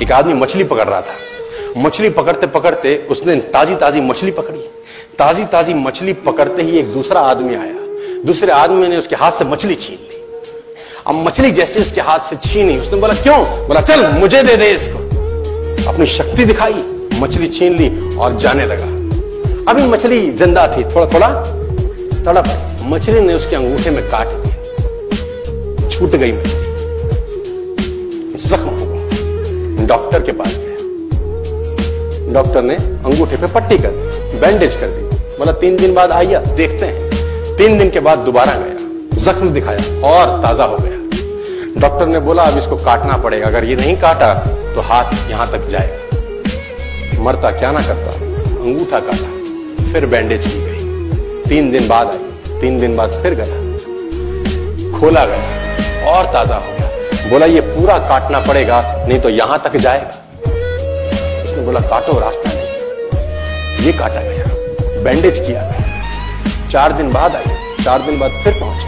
एक आदमी मछली पकड़ रहा था। मछली पकड़ते पकड़ते उसने ताजी ताजी मछली पकड़ी। ताजी ताजी मछली पकड़ते ही एक दूसरा आदमी आया। दूसरे आदमी ने उसके हाथ से मछली छीन ली। अब मछली जैसे उसके हाथ से छीनी, उसने बोला क्यों? बोला चल मुझे दे दे इसको। अपनी शक्ति दिखाई, मछली छीन ली और जाने लगा। अभी मछली जिंदा थी, थोड़ा थोड़ा तड़प रही। मछली ने उसके अंगूठे में काट दिया, छूट गई मछली, जख्म हुआ। डॉक्टर के पास गया। डॉक्टर ने अंगूठे पे पट्टी कर दी, बैंडेज कर दी। बोला 3 दिन बाद आइए देखते हैं। 3 दिन के बाद दोबारा गया, जख्म दिखाया और ताजा हो गया। डॉक्टर ने बोला अब इसको काटना पड़ेगा, अगर ये नहीं काटा तो हाथ यहां तक जाएगा। मरता क्या ना करता, अंगूठा काटा, फिर बैंडेज की गई। 3 दिन बाद आई, 3 दिन बाद फिर गया, खोला गया और ताजा हो गया। बोला ये पूरा काटना पड़ेगा, नहीं तो यहां तक जाएगा। उसने बोला काटो, रास्ता नहीं। ये काटा गया, बैंडेज किया गया। 4 दिन बाद आई, 4 दिन बाद फिर पहुंचा,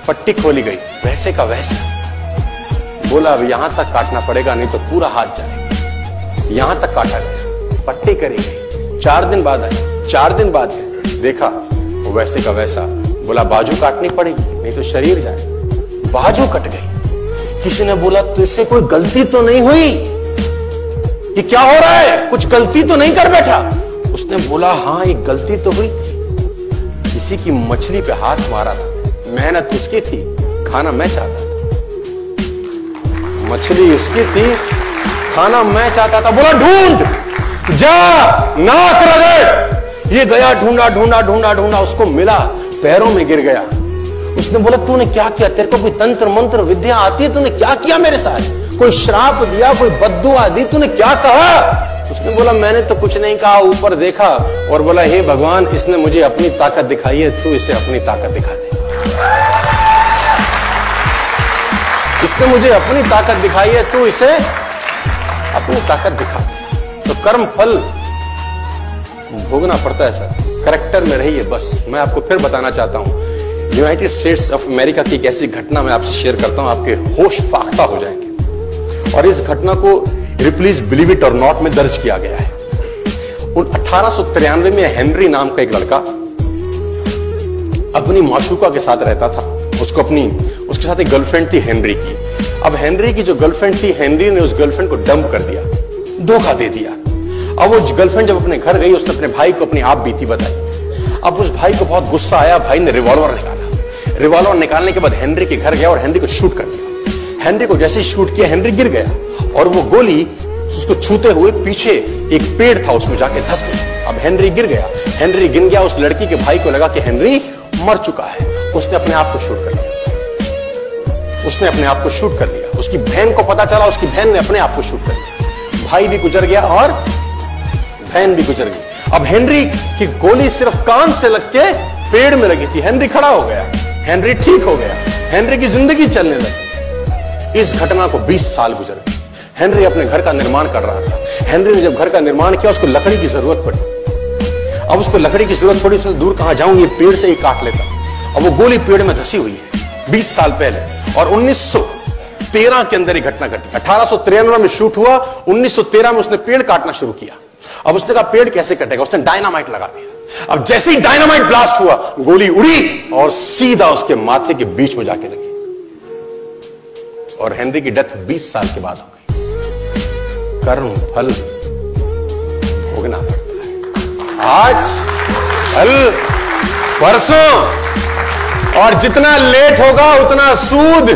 पट्टी खोली गई, वैसे का वैसा। बोला अब यहां तक काटना पड़ेगा, नहीं तो पूरा हाथ जाएगा। यहां तक काटा गया, पट्टी करी गई। 4 दिन बाद आई, 4 दिन बाद देखा वो वैसे का वैसा। बोला बाजू काटनी पड़ेगी, नहीं तो शरीर जाए। बाजू कट गई। किसी ने बोला तुझसे कोई गलती तो नहीं हुई? ये क्या हो रहा है? कुछ गलती तो नहीं कर बैठा? उसने बोला हाँ एक गलती तो हुई थी। किसी की मछली पे हाथ मारा था, मेहनत उसकी थी, खाना मैं चाहता था। मछली उसकी थी, खाना मैं चाहता था। बोला ढूंढ, जा, नाक रगड़। ये गया, ढूंढा ढूंढा ढूंढा ढूंढा, उसको मिला, पैरों में गिर गया। उसने बोला तूने क्या किया? तेरे को कोई तंत्र मंत्र विद्या आती है? तूने क्या किया मेरे साथ? कोई श्राप दिया, कोई बद्दुआ दी? तूने क्या कहा? उसने बोला मैंने तो कुछ नहीं कहा, ऊपर देखा और बोला हे भगवान, इसने मुझे अपनी ताकत दिखाई है, तू इसे अपनी ताकत दिखा दे। इसने मुझे अपनी ताकत दिखाई है, तू इसे अपनी ताकत दिखा दे। तो कर्म फल भोगना पड़ता है सर, करेक्टर में रहिए बस। मैं आपको फिर बताना चाहता हूं, यूनाइटेड स्टेट्स ऑफ अमेरिका की एक ऐसी घटना मैं आपसे शेयर करता हूं, आपके होश फाख्ता हो जाएंगे। और इस घटना को रिप्लीज बिलीव इट और नॉट में दर्ज किया गया है। 1893 में हेनरी नाम का एक लड़का अपनी माशूका के साथ रहता था। उसके साथ एक गर्लफ्रेंड थी हेनरी की। अब हेनरी की जो गर्लफ्रेंड थी, हेनरी ने उस गर्लफ्रेंड को डंप कर दिया, धोखा दे दिया। अब वो गर्लफ्रेंड जब अपने घर गई, उसने अपने भाई को अपनी आप बीती बताई। अब उस भाई को बहुत गुस्सा आया, भाई ने रिवॉल्वर निकाला। रिवॉल्वर निकालने के बाद हेनरी के घर गया और हेनरी को शूट कर दिया। हेनरी को जैसे ही शूट किया, हेनरी गिर गया और वो गोली उसको छूते हुए पीछे एक पेड़ था, उसमें जाके धंस गई। अब हेनरी गिर गया, हेनरी गिर गया। उस लड़की के भाई को लगा कि हेनरी मर चुका है, उसने अपने आप को शूट कर लिया। उसने अपने आप को शूट कर लिया। उसकी बहन को पता चला, उसकी बहन ने अपने आप को शूट कर लिया। भाई भी गुजर गया और बहन भी गुजर गई। अब हेनरी की गोली सिर्फ कान से लग के पेड़ में लगी थी। हेनरी खड़ा हो गया, हेनरी ठीक हो गया, हेनरी की जिंदगी चलने लगी। इस घटना को 20 साल गुजर गए। हेनरी अपने घर का निर्माण कर रहा था। हेनरी ने जब घर का निर्माण किया, उसको लकड़ी की जरूरत पड़ी। अब उसको लकड़ी की जरूरत पड़ी, उसने दूर कहां जाऊं, ये पेड़ से ही काट लेता। अब वो गोली पेड़ में धसी हुई है 20 साल पहले। और 1913 के अंदर ये घटना घटी। 1893 में शूट हुआ, 1913 में उसने पेड़ काटना शुरू किया। अब उसने कहा पेड़ कैसे कटेगा, उसने डायनामाइट लगा दिया। अब जैसे ही डायनामाइट ब्लास्ट हुआ, गोली उड़ी और सीधा उसके माथे के बीच में जाके लगी और हेनरी की डेथ 20 साल के बाद हो गई। कर्म फल भोगना पड़ता है, आज कल परसों, और जितना लेट होगा उतना सूद।